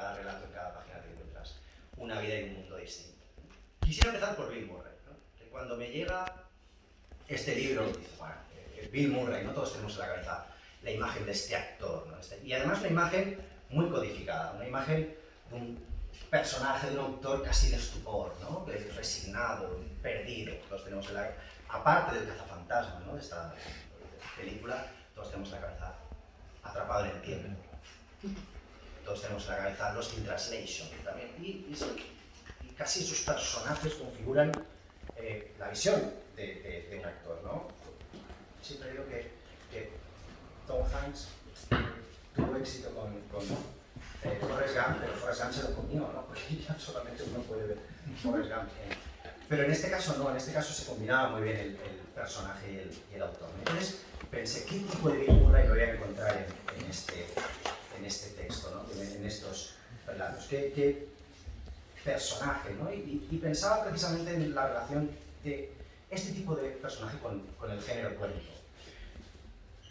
cada relato, en cada página te encuentras una vida y un mundo distinto. Quisiera empezar por Bill Murray, ¿no? Que cuando me llega este libro, dice, bueno, Bill Murray, no todos tenemos en la cabeza la imagen de este actor, ¿no? Y además una imagen muy codificada, una imagen de un personaje, de un autor casi de estupor, ¿no? Resignado, perdido. Todos tenemos en la, aparte del cazafantasmas, ¿no? De esta película, todos tenemos en la cabeza Atrapado en el tiempo. Todos tenemos en la cabeza Lost in Translation también. Y casi sus personajes configuran la visión de un actor, ¿no? Siempre digo que Tom Hanks tuvo éxito con Forrest Gump, pero Forrest Gump se lo comió, ¿no? Porque ya solamente uno puede ver Forrest Gump. Pero en este caso no, en este caso se combinaba muy bien el personaje y el autor. Entonces pensé, ¿qué tipo de Bill Murray lo voy a encontrar en este texto, ¿no? En estos relatos? ¿Qué personaje, ¿no? Y pensaba precisamente en la relación de este tipo de personaje con el género cuento.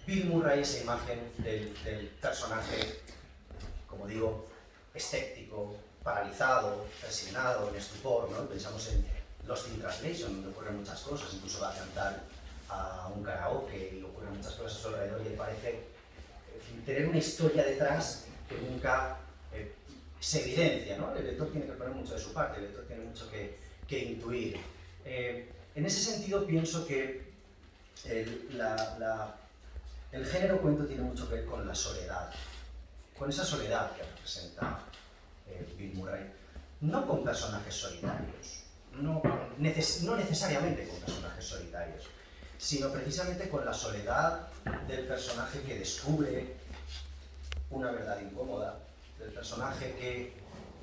Bill Murray, esa imagen del personaje, como digo, escéptico, paralizado, resignado, en estupor, ¿no? Pensamos en Lost in Translation, donde ocurren muchas cosas, incluso va a cantar a un karaoke y ocurren muchas cosas a su alrededor y le parece, en fin, tener una historia detrás que nunca se evidencia, ¿no? El lector tiene que poner mucho de su parte, el lector tiene mucho que intuir. En ese sentido pienso que el género cuento tiene mucho que ver con la soledad, con esa soledad que representa Bill Murray, no con personajes solitarios, no necesariamente con personajes solitarios, sino precisamente con la soledad del personaje que descubre una verdad incómoda, del personaje que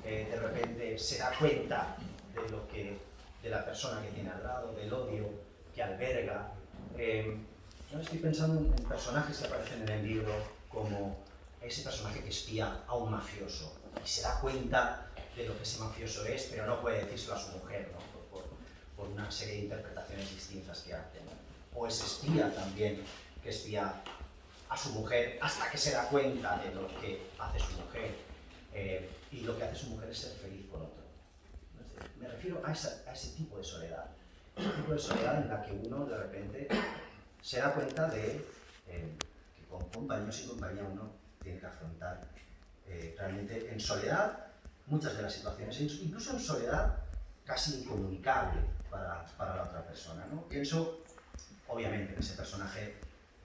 de repente se da cuenta de la persona que tiene al lado, del odio que alberga. Yo estoy pensando en personajes que aparecen en el libro como ese personaje que espía a un mafioso y se da cuenta de lo que ese mafioso es, pero no puede decírselo a su mujer, ¿no? por una serie de interpretaciones distintas que hace, ¿no? O ese espía también que espía a su mujer hasta que se da cuenta de lo que hace su mujer, y lo que hace su mujer es ser feliz con otro. Me refiero a ese tipo de soledad, en la que uno de repente se da cuenta de que con compañeros y compañía uno tiene que afrontar realmente en soledad muchas de las situaciones, incluso en soledad casi incomunicable para la otra persona, ¿no? Pienso, obviamente, en ese personaje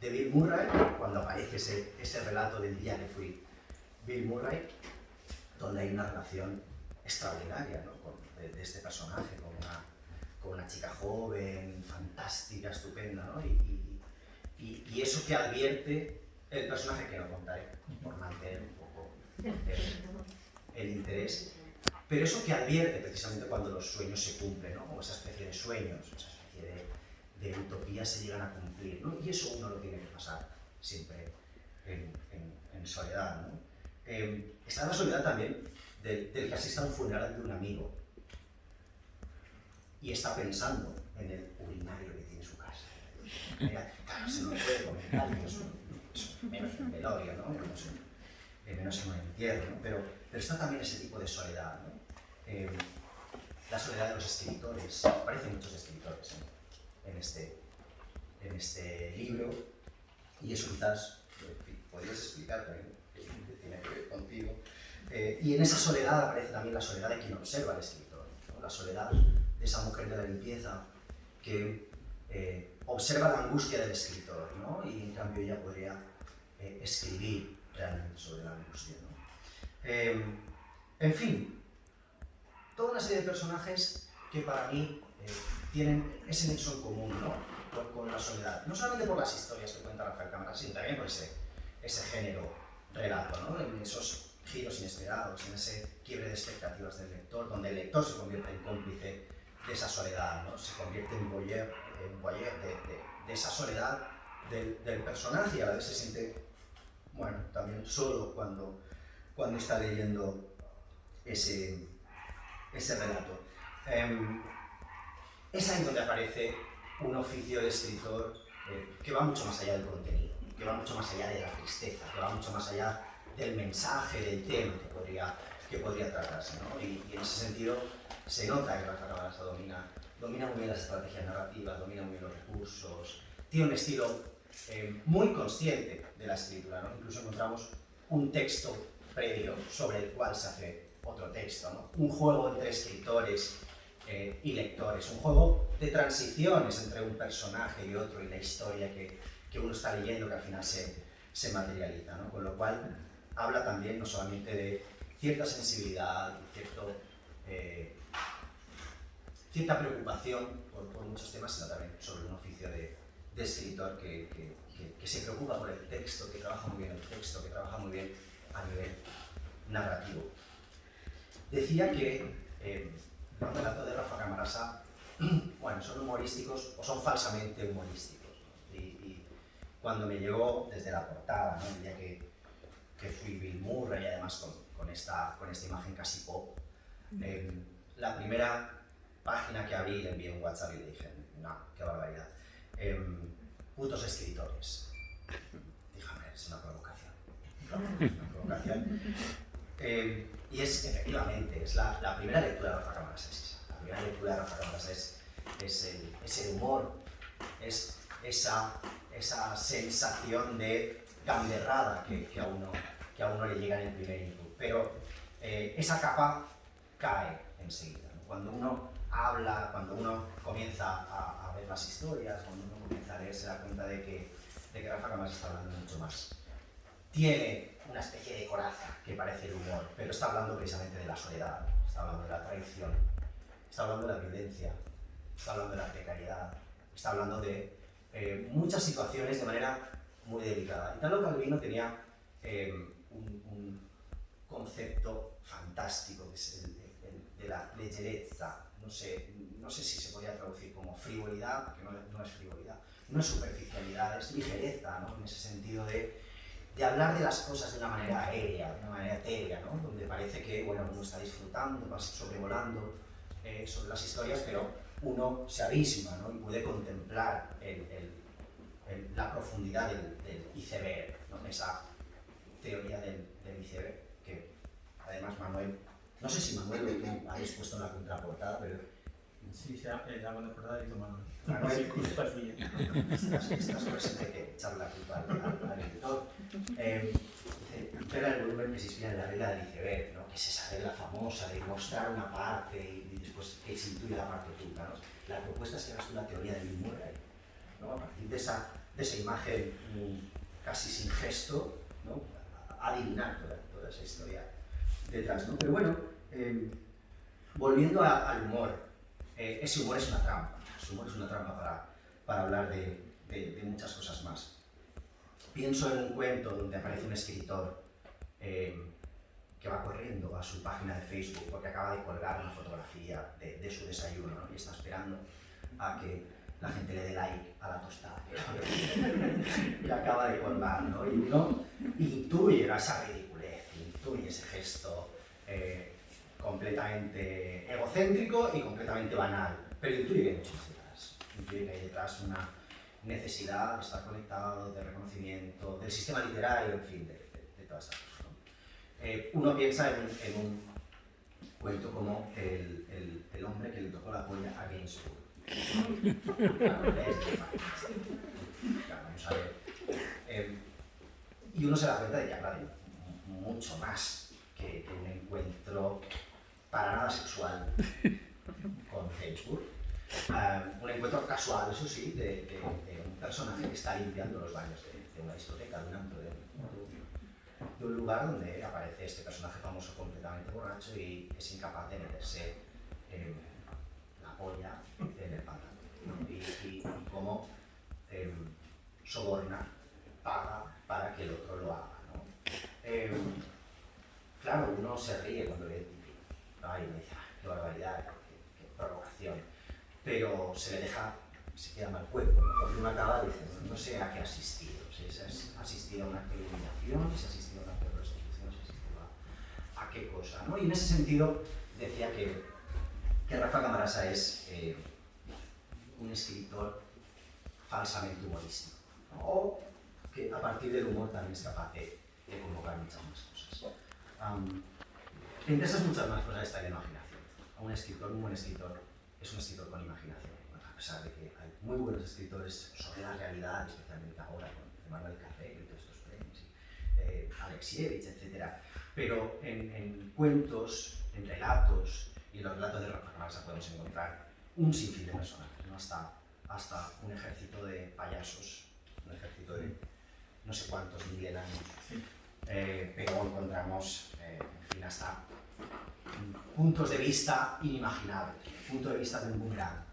de Bill Murray, cuando aparece ese relato del día que fui Bill Murray, donde hay una relación extraordinaria, ¿no? de este personaje con una chica joven, fantástica, estupenda, ¿no? Y eso que advierte el personaje, que no contaré por mantener un poco el interés, pero eso que advierte precisamente cuando los sueños se cumplen, ¿no? Como esa especie de sueños, esa especie de utopías se llegan a cumplir, ¿no? Y eso uno lo tiene que pasar siempre en soledad, ¿no? Está la soledad también del que asista a un funeral de un amigo y está pensando en el urinario que tiene su casa. Mira, claro, se no puede comentar, menos en un velorio, ¿no? menos en un entierro, ¿no? Pero está también ese tipo de soledad, ¿no? La soledad de los escritores. Aparecen muchos escritores en este libro, y eso quizás podrías explicar también, que tiene que ver contigo. Y en esa soledad aparece también la soledad de quien observa al escritor, ¿no? La soledad de esa mujer de la limpieza que observa la angustia del escritor, ¿no? Y en cambio ella podría escribir realmente sobre la angustia, ¿no? En fin, toda una serie de personajes que para mí tienen ese nexo en común, ¿no? con la soledad. No solamente por las historias que cuenta Rafael Cámara, sino también por ese género relato, ¿no? En esos giros inesperados, en ese quiebre de expectativas del lector, donde el lector se convierte en cómplice de esa soledad, ¿no? Se convierte en voyeur de esa soledad del personaje, y a la vez se siente, bueno, también solo cuando está leyendo ese relato. Es ahí donde aparece un oficio de escritor que va mucho más allá del contenido, que va mucho más allá de la tristeza, que va mucho más allá del mensaje, del tema que que podría tratarse, ¿no? Y en ese sentido se nota que Rafa Camarasa domina muy bien las estrategias narrativas, domina muy bien los recursos, tiene un estilo muy consciente de la escritura, ¿no? Incluso encontramos un texto previo sobre el cual se hace otro texto, ¿no? Un juego entre escritores y lectores, un juego de transiciones entre un personaje y otro y la historia que uno está leyendo que al final se materializa, ¿no? Con lo cual habla también no solamente de cierta sensibilidad, cierta preocupación por muchos temas, sino también sobre un oficio de escritor que se preocupa por el texto, que trabaja muy bien el texto, que trabaja muy bien a nivel narrativo. Decía que los relatos de Rafa Camarasa, bueno, son humorísticos o son falsamente humorísticos, ¿no? Y cuando me llegó desde la portada, ¿no? El día que fui Bill Murray y además con esta imagen casi pop, la primera página que abrí le envié un WhatsApp y le dije, no, qué barbaridad, putos escritores. Dije, hombre, es una provocación. Es una provocación. Y es, efectivamente, es la primera lectura de Rafa Camarasa, es esa. La primera lectura de Rafa Camarasa es el humor, es esa sensación de gamberrada que a uno le llega en el primer input. Pero esa capa cae enseguida, ¿no? Cuando uno habla, cuando uno comienza a ver las historias, cuando uno comienza a leer, se da cuenta de que Rafa Camarasa está hablando mucho más. Tiene una especie de coraza que parece el humor, pero está hablando precisamente de la soledad, está hablando de la traición, está hablando de la violencia, está hablando de la precariedad, está hablando de muchas situaciones de manera muy delicada. Italo Calvino tenía un concepto fantástico, que es el de la leggerezza. No sé si se podría traducir como frivolidad, porque no es frivolidad, no es superficialidad, es ligereza, ¿no? En ese sentido de hablar de las cosas de una manera aérea, de una manera etérea, ¿no? Donde parece que bueno, uno está disfrutando, va sobrevolando sobre las historias, pero uno se abisma, ¿no? Y puede contemplar la profundidad del iceberg, ¿no? Esa teoría del iceberg, que además Manuel, no sé si Manuel o tú habéis puesto en la contraportada, pero sí, la contraportada de tu Manuel. Manuel, culpa es mía. Estas cosas hay que echarle la culpa al editor. Pero el volumen que se inspira en la regla del iceberg, ¿no? Que es esa regla famosa de mostrar una parte y después que se intuye la parte oculta, ¿no? La propuesta es que hagas tú la teoría de Bill Murray, ¿no? A partir de esa imagen casi sin gesto, ¿no? Adivinar toda esa historia detrás, ¿no? Pero bueno, volviendo al humor, ese humor es una trampa. Ese humor es una trampa para hablar de muchas cosas más. Pienso en un cuento donde aparece un escritor que va corriendo a su página de Facebook porque acaba de colgar una fotografía de su desayuno, ¿no? Y está esperando a que la gente le dé like a la tostada que acaba de colgar, ¿no? Y uno intuye esa ridiculez, intuye ese gesto completamente egocéntrico y completamente banal, pero intuye que hay muchas detrás, intuye que hay detrás una necesidad de estar conectado, de reconocimiento, del sistema literario, en fin, de todas estas cosas, ¿no? Uno piensa en un cuento como el hombre que le tocó la polla a Gainsbourg. Claro, vamos a ver. Y uno se da cuenta de que habla de mucho más que un encuentro para nada sexual con Gainsbourg. Un encuentro casual, eso sí, de un personaje que está limpiando los baños de una discoteca, de un antro, de un lugar donde aparece este personaje famoso completamente borracho y es incapaz de meterse la polla en el pantalón, ¿no? Y cómo soborna, paga para que el otro lo haga, ¿no? Claro, uno se ríe cuando ve el título, ¿no? Y me dice, qué barbaridad, qué provocación. Pero se queda mal cuerpo, ¿no? Porque uno acaba diciendo, no sé a qué ha asistido, si se ha asistido a un acto de humillación, si se ha asistido a un acto de prostitución, si se ha asistido a qué cosa, ¿no? Y en ese sentido decía que Rafa Camarasa es un escritor falsamente humorístico, ¿no? O que a partir del humor también es capaz de convocar muchas más cosas. entre esas muchas más cosas está la imaginación. Un buen escritor es un escritor con imaginación, a pesar de que hay muy buenos escritores sobre la realidad, especialmente ahora con Emmanuel Carrère y todos estos premios, Alexievich, etc. Pero en cuentos, en relatos, y en los relatos de Rafa Camarasa podemos encontrar un sinfín de personajes, ¿no? hasta un ejército de payasos, un ejército de no sé cuántos miles años. Sí. Pero encontramos, en fin, hasta puntos de vista inimaginables, punto de vista de un boomerang.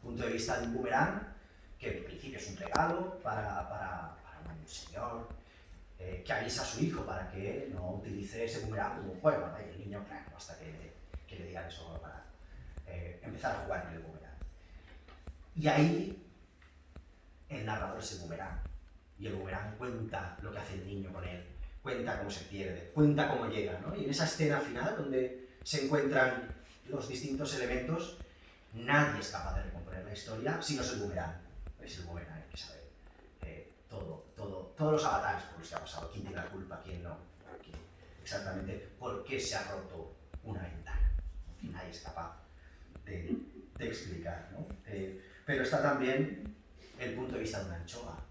Punto de vista de un boomerang que en principio es un regalo para un señor que avisa a su hijo para que no utilice ese boomerang como un juego, ¿no? Y el niño, claro, hasta que le digan eso para empezar a jugar con el boomerang. Y ahí el narrador es el boomerang. Y el boomerang cuenta lo que hace el niño con él, cuenta cómo se pierde, cuenta cómo llega, ¿no? Y en esa escena final, donde se encuentran los distintos elementos, nadie es capaz de recomponer la historia si no es el boomerang. Es el boomerang el que sabe todos los avatares por los que ha pasado, quién tiene la culpa, quién no, exactamente por qué se ha roto una ventana. Y nadie es capaz de explicar, ¿no? Pero está también el punto de vista de una anchoa.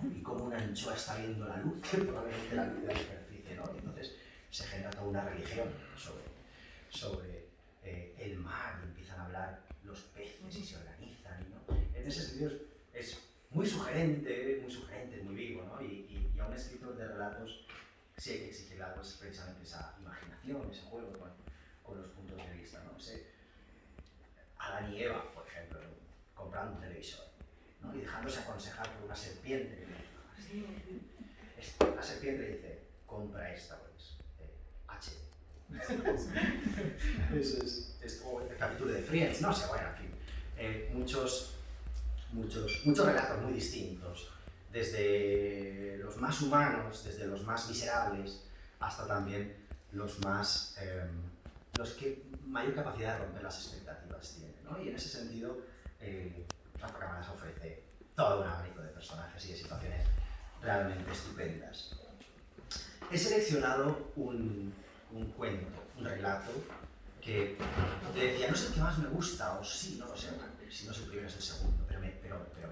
Y cómo una anchoa está viendo la luz, probablemente la luz de la superficie, ¿no? Y entonces se genera toda una religión sobre el mar, y empiezan a hablar los peces y se organizan, ¿no? En ese sentido es muy sugerente, muy vivo, ¿no? Y a un escritor de relatos sí hay que exigirle algo, es precisamente esa imaginación, ese juego con los puntos de vista, ¿no? Adán y Eva, por ejemplo, comprando un televisor, ¿no? Y dejándose aconsejar por una serpiente que la serpiente dice, compra esta, pues, HD. O el capítulo de Friends, no sé, bueno, en fin, muchos relatos muy distintos, desde los más humanos, desde los más miserables, hasta también los que mayor capacidad de romper las expectativas tienen, ¿no? Y en ese sentido, Rafa Camarasa ofrece todo un abanico de personajes y de situaciones realmente estupendas. He seleccionado un cuento, un relato, que le decía, no sé el que más me gusta, o sí, no lo sé, si no es el primero es el segundo, pero me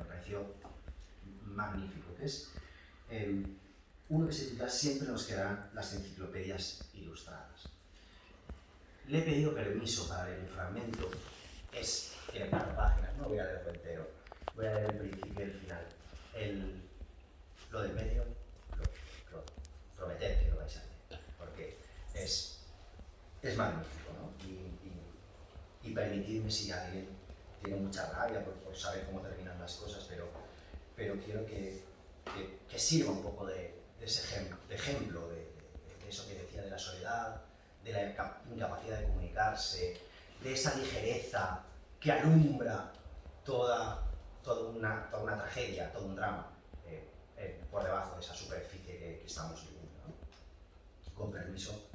pareció magnífico, que es uno que se titula Siempre nos quedarán las enciclopedias ilustradas. Le he pedido permiso para leer un fragmento, tiene 4 páginas, no voy a leerlo entero, voy a leer el principio y el final. Lo del medio, prometer que lo vais a leer, porque es magnífico, ¿no? Y permitidme, si alguien tiene mucha rabia por saber cómo terminan las cosas, pero quiero que sirva un poco de ejemplo de eso que decía de la soledad, de la incapacidad de comunicarse, de esa ligereza que alumbra toda una tragedia, todo un drama por debajo de esa superficie que estamos viviendo, ¿no? Con permiso,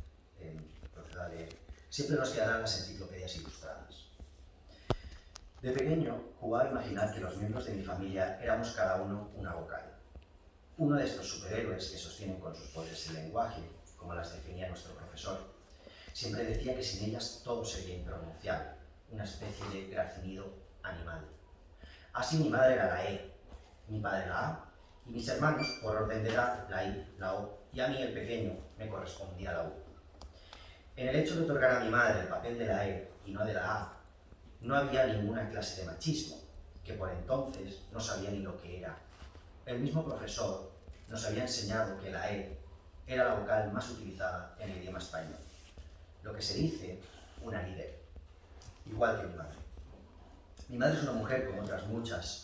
procedo a leer. Siempre nos quedarán las enciclopedias ilustradas. De pequeño jugaba a imaginar que los miembros de mi familia éramos cada uno una vocal. Uno de estos superhéroes que sostienen con sus poderes el lenguaje, como las definía nuestro profesor, siempre decía que sin ellas todo sería impronunciable, una especie de graznido animal. Así mi madre era la E, mi padre la A, y mis hermanos, por orden de edad, la I, la O, y a mí, el pequeño, me correspondía la U. En el hecho de otorgar a mi madre el papel de la E y no de la A, no había ninguna clase de machismo, que por entonces no sabía ni lo que era. El mismo profesor nos había enseñado que la E era la vocal más utilizada en el idioma español. Lo que se dice, una líder, igual que mi madre. Mi madre es una mujer como otras muchas,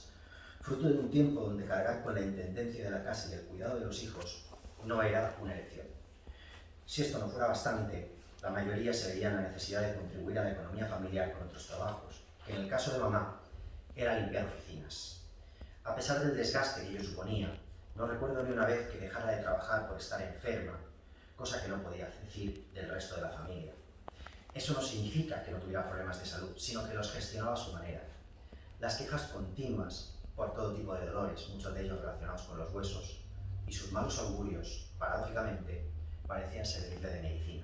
fruto de un tiempo donde cargar con la intendencia de la casa y el cuidado de los hijos no era una elección. Si esto no fuera bastante, la mayoría se veía en la necesidad de contribuir a la economía familiar con otros trabajos, que en el caso de mamá era limpiar oficinas. A pesar del desgaste que ello suponía, no recuerdo ni una vez que dejara de trabajar por estar enferma, cosa que no podía decir del resto de la familia. Eso no significa que no tuviera problemas de salud, sino que los gestionaba a su manera. Las quejas continuas por todo tipo de dolores, muchos de ellos relacionados con los huesos, y sus malos augurios, paradójicamente, parecían servirle de medicina.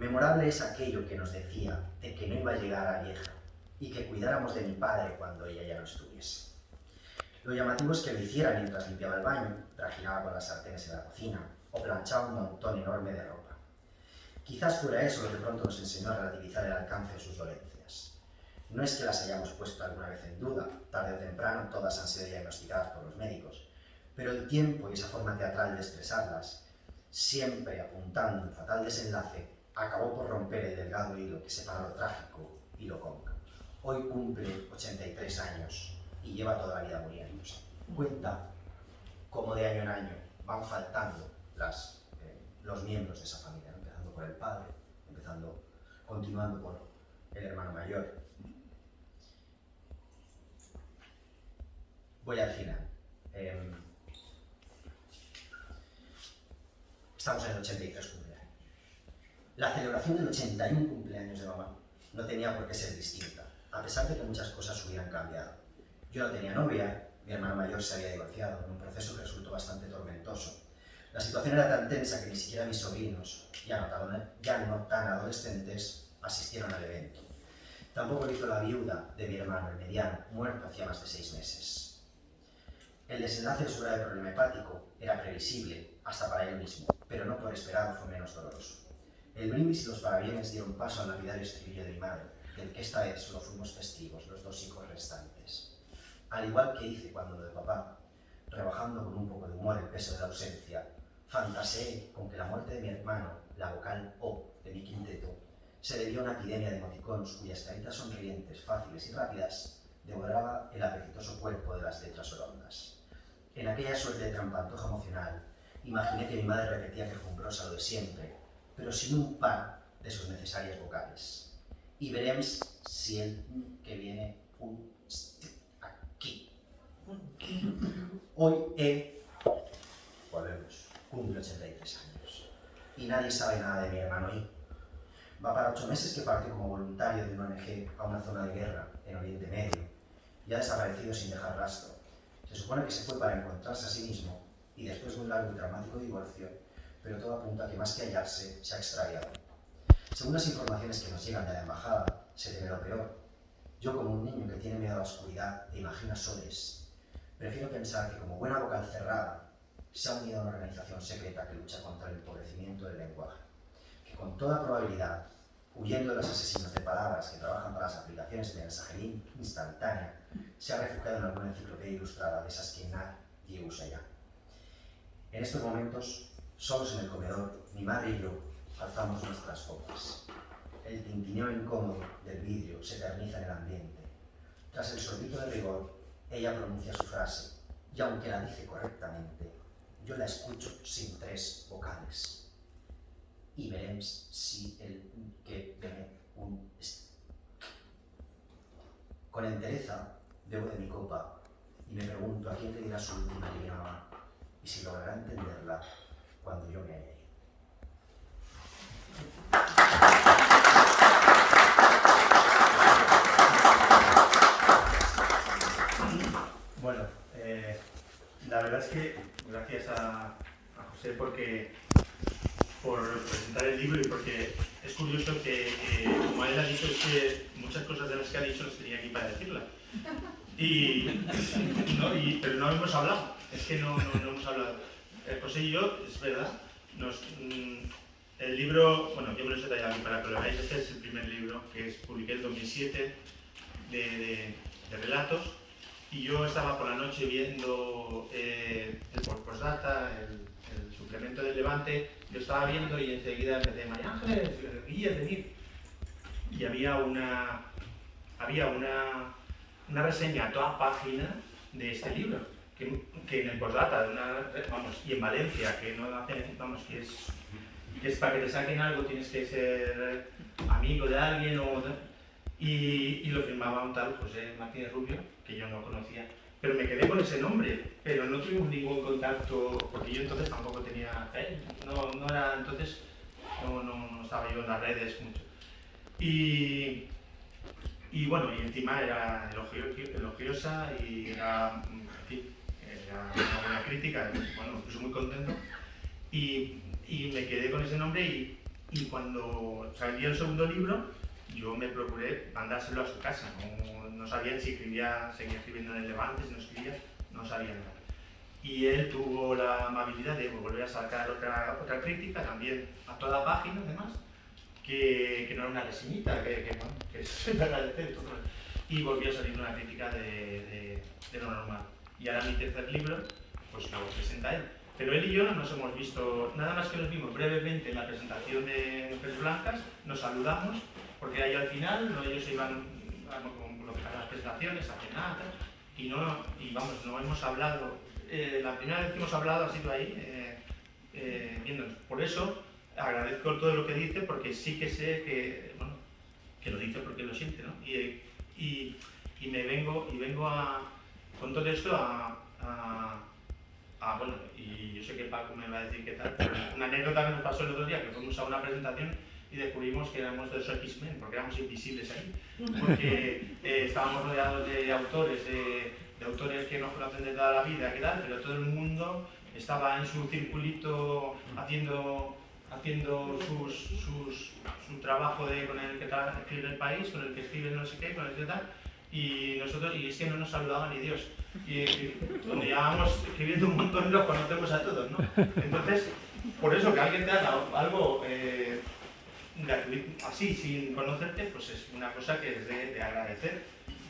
Memorable es aquello que nos decía de que no iba a llegar a vieja y que cuidáramos de mi padre cuando ella ya no estuviese. Lo llamativo es que lo hiciera mientras limpiaba el baño, trajinaba con las sartenes en la cocina o planchaba un montón enorme de ropa. Quizás fuera eso lo que pronto nos enseñó a relativizar el alcance de sus dolencias. No es que las hayamos puesto alguna vez en duda, tarde o temprano todas han sido diagnosticadas por los médicos, pero el tiempo y esa forma teatral de expresarlas, siempre apuntando un fatal desenlace, acabó por romper el delgado hilo que separa lo trágico y lo cómico. Hoy cumple 83 años y lleva toda la vida muriéndose. Cuenta cómo de año en año van faltando los miembros de esa familia, ¿no? Empezando por el padre, continuando por el hermano mayor. Voy al final. Estamos en el 83 cumpleaños. La celebración del 81 cumpleaños de mamá no tenía por qué ser distinta, a pesar de que muchas cosas hubieran cambiado. Yo no tenía novia, mi hermano mayor se había divorciado, en un proceso que resultó bastante tormentoso. La situación era tan tensa que ni siquiera mis sobrinos, ya no tan adolescentes, asistieron al evento. Tampoco lo hizo la viuda de mi hermano, el mediano, muerto hacía más de 6 meses. El desenlace de su grave problema hepático era previsible, hasta para él mismo, pero no por esperado fue menos doloroso. El brindis y los parabienes dieron paso al lapidario estribillo de mi madre, del que esta vez solo fuimos testigos, los 2 hijos restantes. Al igual que hice cuando lo de papá, rebajando con un poco de humor el peso de la ausencia, fantaseé con que la muerte de mi hermano, la vocal O de mi quinteto, se debió a una epidemia de emoticonos cuyas caritas sonrientes, fáciles y rápidas devoraba el apetitoso cuerpo de las letras orondas. En aquella suerte de trampantoja emocional, imaginé que mi madre repetía quejumbrosa lo de siempre, pero sin un par de sus necesarias vocales. Y veremos si el que viene un aquí. Hoy volvemos, cumple 83 años. Y nadie sabe nada de mi hermano I. Va para 8 meses que partió como voluntario de una ONG a una zona de guerra en Oriente Medio y ha desaparecido sin dejar rastro. Se supone que se fue para encontrarse a sí mismo y después de un largo y traumático divorcio, pero todo apunta a que más que hallarse, se ha extraviado. Según las informaciones que nos llegan de la embajada, se teme lo peor. Yo, como un niño que tiene miedo a la oscuridad e imagina soles, prefiero pensar que como buena vocal cerrada, se ha unido a una organización secreta que lucha contra el empobrecimiento del lenguaje, que con toda probabilidad, huyendo de los asesinos de palabras que trabajan para las aplicaciones de mensajería instantánea, se ha refugiado en alguna enciclopedia ilustrada de esas que nadie usa ya. En estos momentos, solos en el comedor, mi madre y yo alzamos nuestras copas. El tintineo incómodo del vidrio se eterniza en el ambiente. Tras el sorbito de rigor, ella pronuncia su frase, y aunque la dice correctamente, yo la escucho sin 3 vocales. Y veremos si el que viene un... Con entereza, bebo de mi copa y me pregunto a quién le dirá su última línea mamá y si logrará entenderla cuando yo me haya ido. Bueno, la verdad es que gracias a José por presentar el libro y porque es curioso que, como él ha dicho, es que muchas cosas de las que ha dicho las tenía aquí para decirlas. Pero no hemos hablado, es que no hemos hablado. José y yo, es verdad, el libro, bueno, yo me lo he traído aquí para que lo veáis, este es el primer libro que publiqué en 2007 de relatos, y yo estaba por la noche viendo el postdata, el suplemento del Levante, yo estaba viendo y enseguida empecé, María Ángeles, Guille, venid. Y había una reseña a toda página de este libro, que en el postdata, y en Valencia, que no hacen, que es para que te saquen algo tienes que ser amigo de alguien y lo firmaba un tal José Martínez Rubio, que yo no conocía, pero me quedé con ese nombre, pero no tuvimos ningún contacto, porque yo entonces tampoco tenía, no estaba yo en las redes mucho. Y bueno, y encima era elogiosa y era una buena crítica, bueno, me puse muy contento y me quedé con ese nombre Y cuando salió el segundo libro, yo me procuré mandárselo a su casa. No sabían si seguía escribiendo en el Levante, si no escribía, no sabían nada. Y él tuvo la amabilidad de volver a sacar otra crítica, también a toda página, además, que no era una reseñita, que es de agradecer. Y volvió a salir una crítica de lo normal. Y ahora mi tercer libro, pues lo presenta él. Pero él y yo no nos hemos visto, nada más que nos vimos brevemente en la presentación de Mujeres Blancas, nos saludamos, porque ahí al final ellos se iban con lo que eran las presentaciones, a cenar, y vamos, no hemos hablado. La primera vez que hemos hablado ha sido ahí, viéndonos. Por eso agradezco todo lo que dice, porque sí que sé que, bueno, que lo dice porque lo siente, ¿no? Y me vengo con todo esto bueno, y yo sé que Paco me va a decir qué tal, pero una anécdota que nos pasó el otro día, que fuimos a una presentación y descubrimos que éramos de los X-Men, porque éramos invisibles ahí, porque estábamos rodeados de autores, de autores que nos conocen de toda la vida, ¿qué tal? Pero todo el mundo estaba en su circulito haciendo su trabajo con el que escribe El País, con el que escribe no sé qué, con el que tal, y nosotros, y es que no nos saludaban ni Dios. Y donde llevábamos escribiendo un montón los conocemos a todos, ¿no? Entonces, por eso que alguien te haga algo gratuito, así, sin conocerte, pues es una cosa que es de agradecer.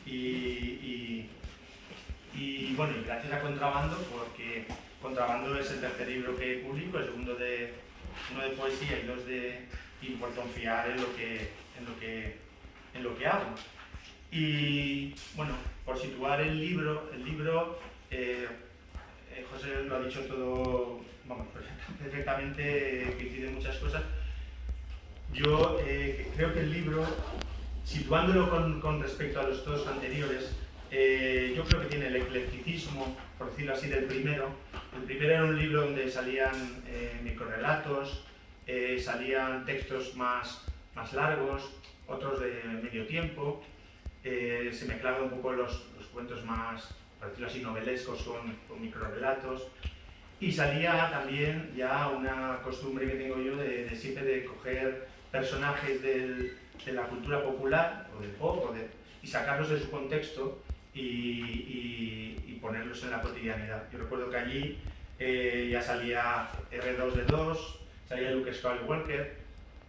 Y bueno, y gracias a Contrabando, porque Contrabando es el tercer libro que publico, el segundo uno de poesía y dos y por confiar en lo que hago. Y bueno, por situar el libro, José lo ha dicho todo, vamos, perfectamente, coincide muchas cosas. Yo creo que el libro, situándolo con respecto a los dos anteriores, yo creo que tiene el eclecticismo, por decirlo así, del primero. El primero era un libro donde salían microrelatos, salían textos más largos, otros de medio tiempo. Se mezclaban un poco los cuentos más, por decirlo así, novelescos con microrelatos. Y salía también ya una costumbre que tengo yo de siempre de coger personajes de la cultura popular o del pop y sacarlos de su contexto y ponerlos en la cotidianidad. Yo recuerdo que allí ya salía R2D2, salía Luke Skywalker,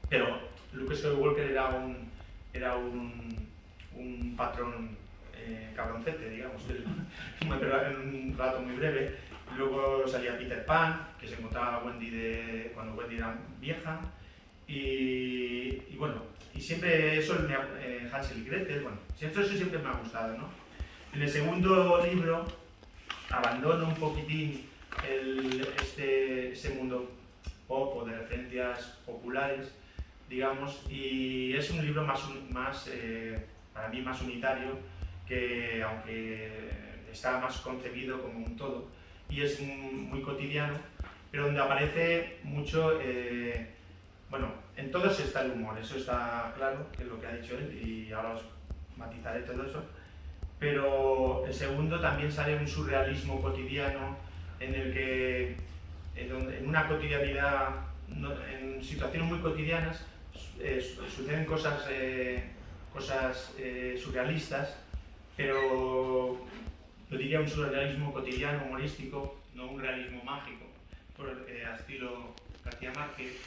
pero Luke Skywalker era un patrón cabroncete, digamos, pero en un rato muy breve. Luego salía Peter Pan, que se encontraba a Wendy cuando Wendy era vieja, y bueno, y siempre eso, Hansel y Gretel, bueno, eso siempre me ha gustado, ¿no? En el segundo libro abandono un poquitín ese mundo pop o de referencias populares, digamos, y es un libro para mí más unitario, que aunque está más concebido como un todo, y es muy cotidiano, pero donde aparece mucho, bueno, en todos está el humor, eso está claro, que es lo que ha dicho él, y ahora os matizaré todo eso, pero el segundo también sale un surrealismo cotidiano, en el que, en una cotidianidad, en situaciones muy cotidianas, suceden cosas surrealistas, pero yo diría un surrealismo cotidiano, humorístico, no un realismo mágico, a estilo García Márquez.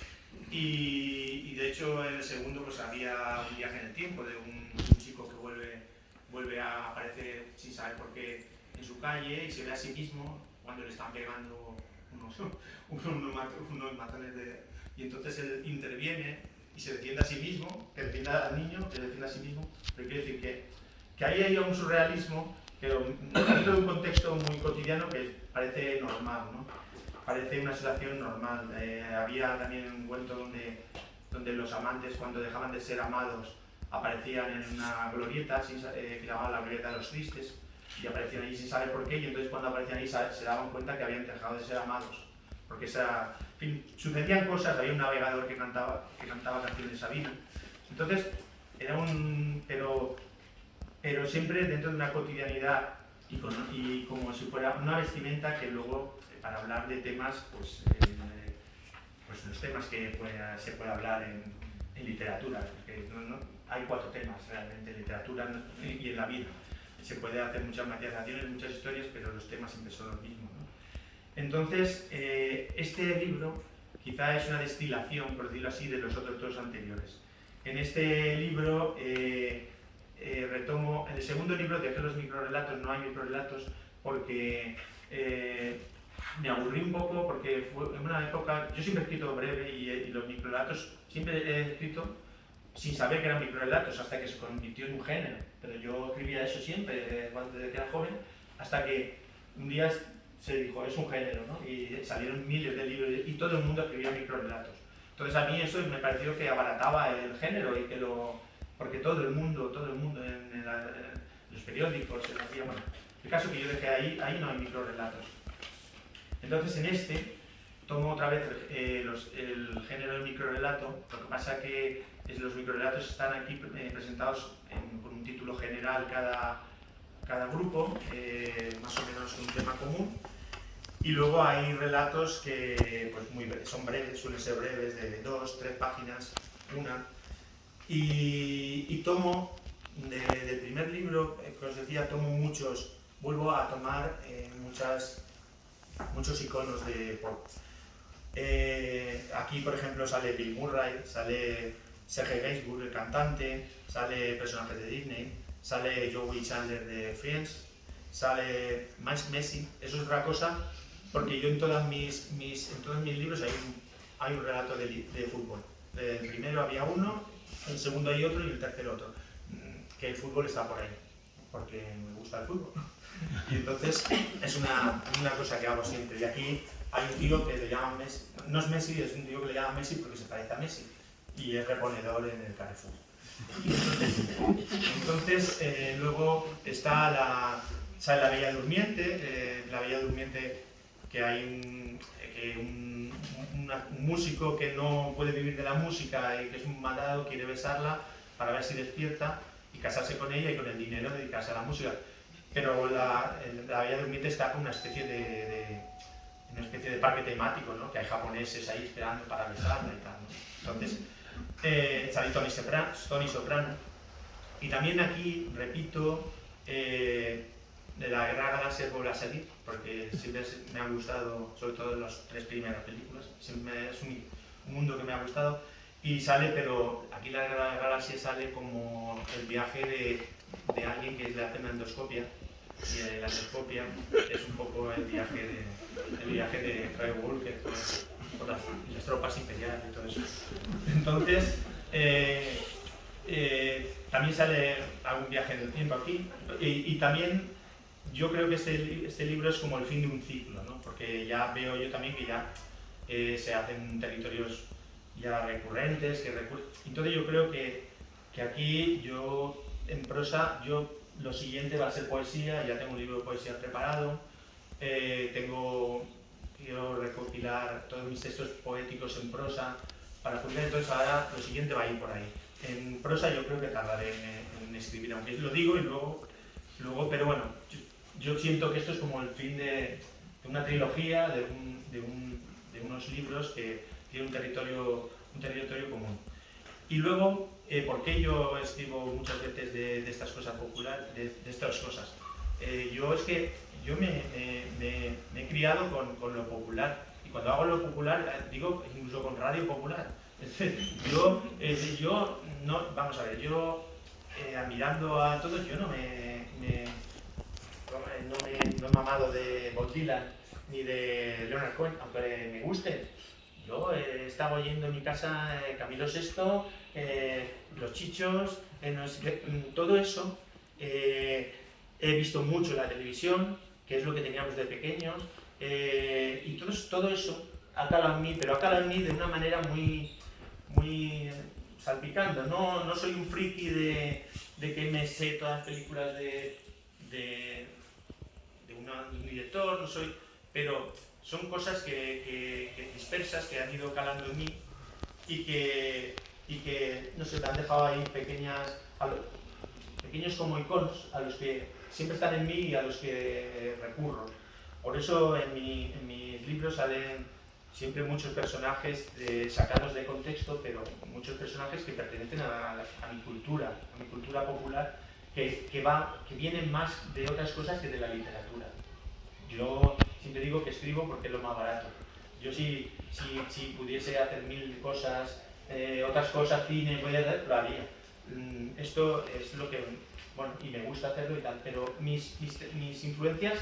Y de hecho en el segundo pues había un viaje en el tiempo de un chico que vuelve a aparecer sin saber por qué en su calle y se ve a sí mismo cuando le están pegando unos matones y entonces él interviene y se defiende a sí mismo, que defienda al niño, que defienda a sí mismo, pero quiero decir que ahí hay un surrealismo, pero dentro de un contexto muy cotidiano que parece normal, ¿no? Parece una situación normal. Había también un cuento donde los amantes, cuando dejaban de ser amados, aparecían en una glorieta, que llamaban la glorieta de los tristes, y aparecían allí sin saber por qué, y entonces cuando aparecían ahí se daban cuenta que habían dejado de ser amados. Porque en fin, sucedían cosas, había un navegador que cantaba canciones sabinas. Entonces, era pero siempre dentro de una cotidianidad y como si fuera una vestimenta que luego, para hablar de temas, pues pues los temas que se puede hablar en literatura, porque hay 4 temas realmente en literatura y en la vida. Se puede hacer muchas matizaciones, muchas historias, pero los temas siempre son los mismos, ¿no? Entonces, este libro quizá es una destilación, por decirlo así, de los otros 2 anteriores. En este libro retomo, en el segundo libro dejé los microrelatos, no hay microrelatos, porque me aburrí un poco, porque fue en una época, yo siempre he escrito breve y los microrelatos siempre he escrito sin saber que eran microrelatos hasta que se convirtió en un género, pero yo escribía eso siempre, desde que era joven, hasta que un día se dijo, es un género, ¿no? Y salieron miles de libros y todo el mundo escribía microrelatos. Entonces a mí eso me pareció que abarataba el género y que porque todo el mundo en los periódicos se lo hacía, bueno, el caso que yo dejé ahí no hay microrelatos. Entonces en este tomo otra vez el género del microrelato, lo que pasa que los microrelatos están aquí presentados con un título general cada grupo, más o menos un tema común, y luego hay relatos que pues son breves, suelen ser breves, de 2, 3 páginas, una, y tomo del primer libro que os decía, vuelvo a tomar muchos iconos de pop. Aquí, por ejemplo, sale Bill Murray, sale Serge Gainsbourg, el cantante, sale personajes de Disney, sale Joey Chandler de Friends, sale Max Messi. Eso es otra cosa, porque yo en todos mis libros hay un relato de fútbol. El primero había uno, el segundo hay otro y el tercero otro. Que el fútbol está por ahí, porque me gusta el fútbol. Y entonces es una cosa que hago siempre. Y aquí hay un tío que le llaman Messi, no es Messi, es un tío que le llaman Messi porque se parece a Messi y es reponedor en el Carrefour. Entonces luego está sale la Bella Durmiente, que hay un músico que no puede vivir de la música y que es un malvado, quiere besarla para ver si despierta y casarse con ella y con el dinero dedicarse a la música. Pero la Bella Durmiente está con una especie de parque temático, ¿no? Que hay japoneses ahí esperando para besarla y tal, ¿no? Entonces, sale Tony Soprano. Y también aquí, repito, de la Guerra de las Galaxias vuelve a salir, porque siempre me ha gustado, sobre todo en las 3 primeras películas, siempre es un mundo que me ha gustado. Y sale, pero aquí la Guerra de las Galaxias sale como el viaje de alguien que le hace una endoscopia. Y la endoscopia es un poco el viaje de Ray Walker por las tropas imperiales y todo eso. Entonces, también sale algún viaje del tiempo aquí. Y también yo creo que este libro es como el fin de un ciclo, ¿no? Porque ya veo yo también que ya se hacen territorios ya recurrentes. Entonces yo creo que aquí yo, en prosa, lo siguiente va a ser poesía, ya tengo un libro de poesía preparado, quiero recopilar todos mis textos poéticos en prosa para publicar, entonces ahora lo siguiente va a ir por ahí. En prosa yo creo que tardaré en escribir, aunque lo digo y luego pero bueno, yo siento que esto es como el fin de una trilogía, de unos libros que tienen un territorio común. Y luego, ¿por qué yo escribo muchas veces de estas cosas populares, de estas cosas? Yo me he criado con lo popular, y cuando hago lo popular, digo incluso con radio popular. Yo no, vamos a ver, admirando a todos, yo no he mamado de Bob Dylan ni de Leonard Cohen, aunque me gusten. Yo estaba oyendo en mi casa Camilo VI, Los Chichos, todo eso. He visto mucho en la televisión, que es lo que teníamos de pequeños, y todo eso ha calado en mí, pero ha calado en mí de una manera muy salpicando. No soy un friki de que me sé todas las películas de un director, no soy, pero son cosas que dispersas, que han ido calando en mí y que no sé, te han dejado ahí pequeños como iconos a los que siempre están en mí y a los que recurro. Por eso en mis libros siempre muchos personajes sacados de contexto, pero muchos personajes que pertenecen a mi cultura popular, que vienen más de otras cosas que de la literatura. Yo siempre digo que escribo porque es lo más barato. Yo si pudiese hacer mil cosas, otras cosas, cine, lo haría. Esto es lo que, bueno, y me gusta hacerlo y tal, pero mis influencias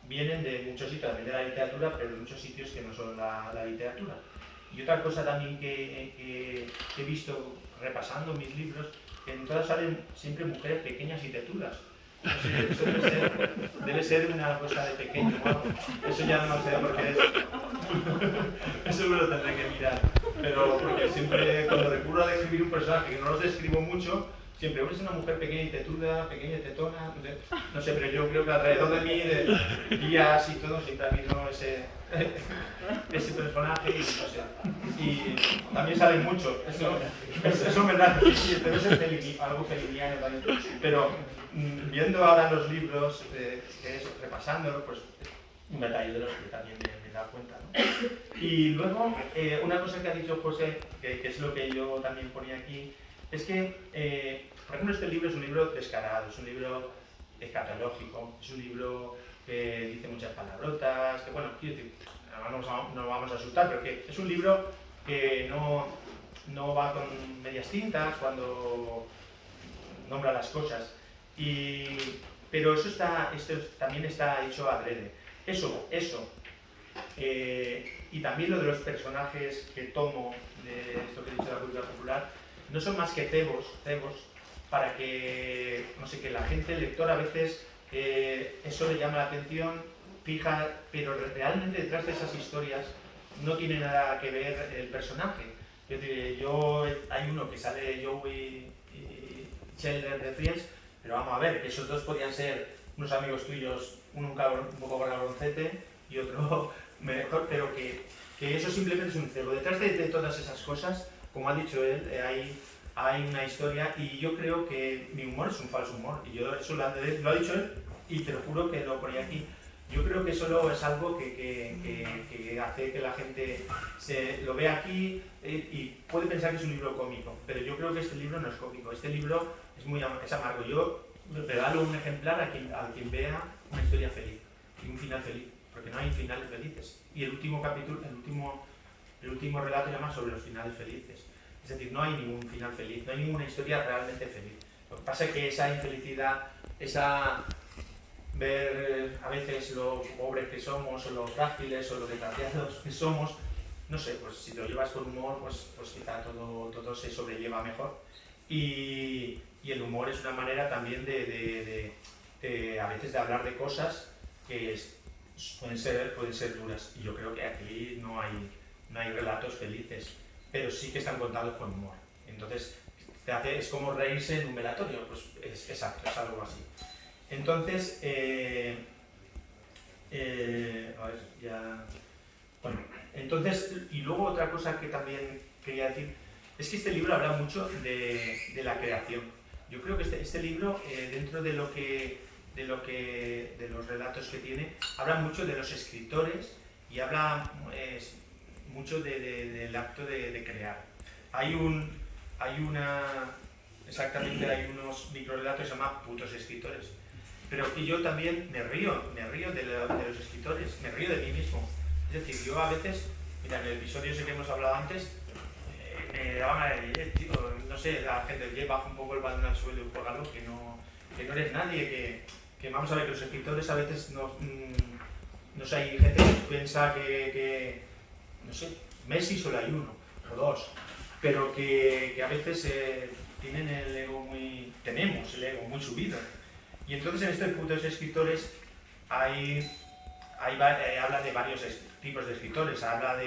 vienen de muchos sitios, también de la literatura, pero de muchos sitios que no son la literatura. Y otra cosa también que he visto repasando mis libros, que en todas salen siempre mujeres pequeñas y tetudas. No sé, eso debe ser una cosa de pequeño, ¿no? Eso ya no sé por qué es. Eso me lo tendré que mirar. Pero porque siempre cuando recurro a describir un personaje que no los describo mucho, siempre es una mujer pequeña y tetuda, pequeña y tetona, no sé, pero yo creo que alrededor de mí, de guías y todo, siempre ha habido ese personaje y no sé. Y también salen mucho, eso es verdad, sí, debe ser algo feliniano también. Pero viendo ahora los libros, repasándolos, pues un detalle de los que también me he dado cuenta, ¿no? Y luego, una cosa que ha dicho José, que es lo que yo también ponía aquí, es que, por ejemplo, este libro es un libro descarado, es un libro escatológico, es un libro que dice muchas palabrotas, que bueno, quiero decir, no nos vamos a asustar, pero que es un libro que no va con medias tintas cuando nombra las cosas. Pero esto también está hecho adrede. Eso. Y también lo de los personajes que tomo de esto que he dicho de la cultura popular, no son más que cebos para que, no sé, que la gente, el lector a veces eso le llama la atención, fija, pero realmente detrás de esas historias no tiene nada que ver el personaje. Es decir, hay uno que sale Joey y Chandler de Friends, pero vamos a ver, que esos dos podían ser unos amigos tuyos, uno un poco cabroncete y otro mejor, pero que eso simplemente es un cebo. Detrás de todas esas cosas, como ha dicho él, hay una historia, y yo creo que mi humor es un falso humor, y eso lo ha dicho él, y te lo juro que lo ponía aquí. Yo creo que solo es algo que hace que la gente lo vea aquí y puede pensar que es un libro cómico, pero yo creo que este libro no es cómico, este libro es amargo. Yo regalo un ejemplar a quien vea una historia feliz y un final feliz, porque no hay finales felices. Y el último capítulo, el último relato llama sobre los finales felices. Es decir, no hay ningún final feliz, no hay ninguna historia realmente feliz. Lo que pasa es que esa infelicidad, ver a veces lo pobres que somos, o lo frágiles, o lo desgraciados que somos, no sé, pues si lo llevas con humor, pues quizá todo se sobrelleva mejor. Y el humor es una manera también de a veces de hablar de cosas que pueden ser duras. Y yo creo que aquí no hay relatos felices, pero sí que están contados con humor. Entonces, es como reírse en un velatorio, pues exacto, es algo así. Entonces, a ver, ya... Bueno, entonces, y luego otra cosa que también quería decir, es que este libro habla mucho de la creación. Yo creo que este libro, dentro de los relatos que tiene, habla mucho de los escritores y habla mucho del acto de crear. Hay unos microrelatos que se llaman Putos Escritores. Pero que yo también me río de los escritores, me río de mí mismo. Es decir, yo a veces, mira, en el episodio ese que hemos hablado antes, me daban a tío, no sé, la gente oye, baja un poco el balón al suelo y juégalo, que no eres nadie, que vamos a ver, que los escritores a veces no sé, hay gente que piensa que no sé, Messi solo hay uno, o dos, pero que a veces tenemos el ego muy subido. Y entonces en estos Putos Escritores habla de varios tipos de escritores. Habla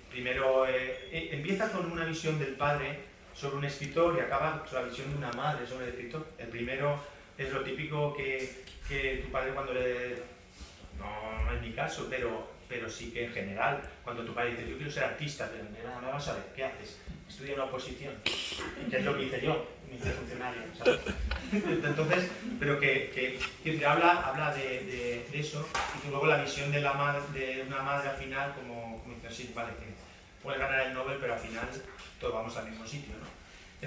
primero, empieza con una visión del padre sobre un escritor y acaba con la visión de una madre sobre el escritor. El primero es lo típico que tu padre cuando no es mi caso, pero pero sí que en general, cuando tu padre dice, yo quiero ser artista, pero nada, vamos a ver, ¿qué haces? Estudia una oposición, que es lo que hice yo, me hice funcionario, ¿sabes? Entonces, pero que habla de eso, y luego la visión de una madre al final, como dice así, vale, que puedes ganar el Nobel, pero al final todos vamos al mismo sitio, ¿no?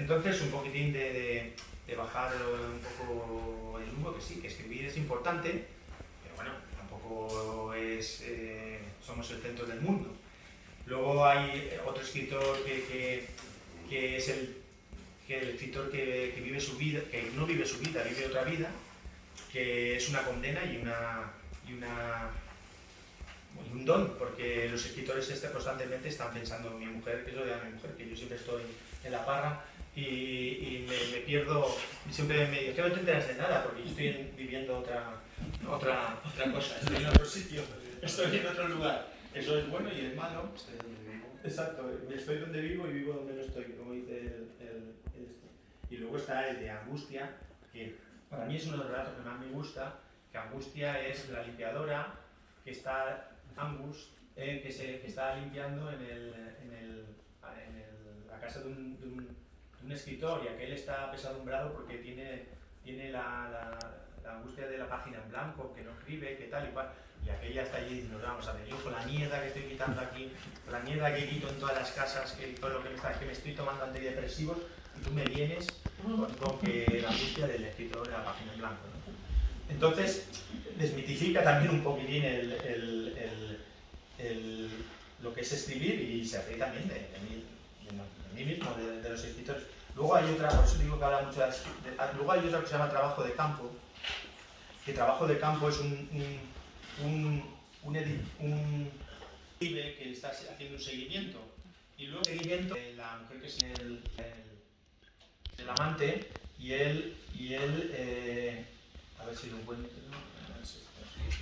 Entonces, un poquitín de bajar un poco el humo, que sí, que escribir es importante, pero bueno, tampoco es, somos el centro del mundo. Luego hay otro escritor que es el escritor que vive su vida, que no vive su vida, vive otra vida, que es una condena y un don, porque los escritores constantemente están pensando en mi mujer, que es lo de mi mujer, que yo siempre estoy en la parra y me pierdo, siempre me digo que no te enteras de nada, porque yo estoy viviendo otra cosa, estoy en otro sitio, estoy en otro lugar. Eso es bueno y es malo. Estoy donde vivo. Exacto, estoy donde vivo y vivo donde no estoy, como dice el este. Y luego está el de Angustia, que para mí es uno de los relatos que más me gusta, que Angustia es la limpiadora que está que está limpiando en la casa de un escritor, y aquel está apesadumbrado porque tiene la angustia de la página en blanco, que no escribe, que tal y cual. Y aquella está allí diciendo, vamos a ver, yo con la mierda que estoy quitando aquí, con la mierda que quito en todas las casas, que todo lo que me estoy tomando antidepresivos, y tú me vienes con que la angustia del escritor de la página en blanco, ¿no? Entonces, desmitifica también un poquitín lo que es escribir, y se ríe también de mí mismo, de los escritores. Luego hay otra, por eso digo que habla mucho luego hay otra que se llama trabajo de campo, que trabajo de campo es un pibe que está haciendo un seguimiento, y luego el seguimiento de la mujer que es el amante, y él a ver si lo encuentro,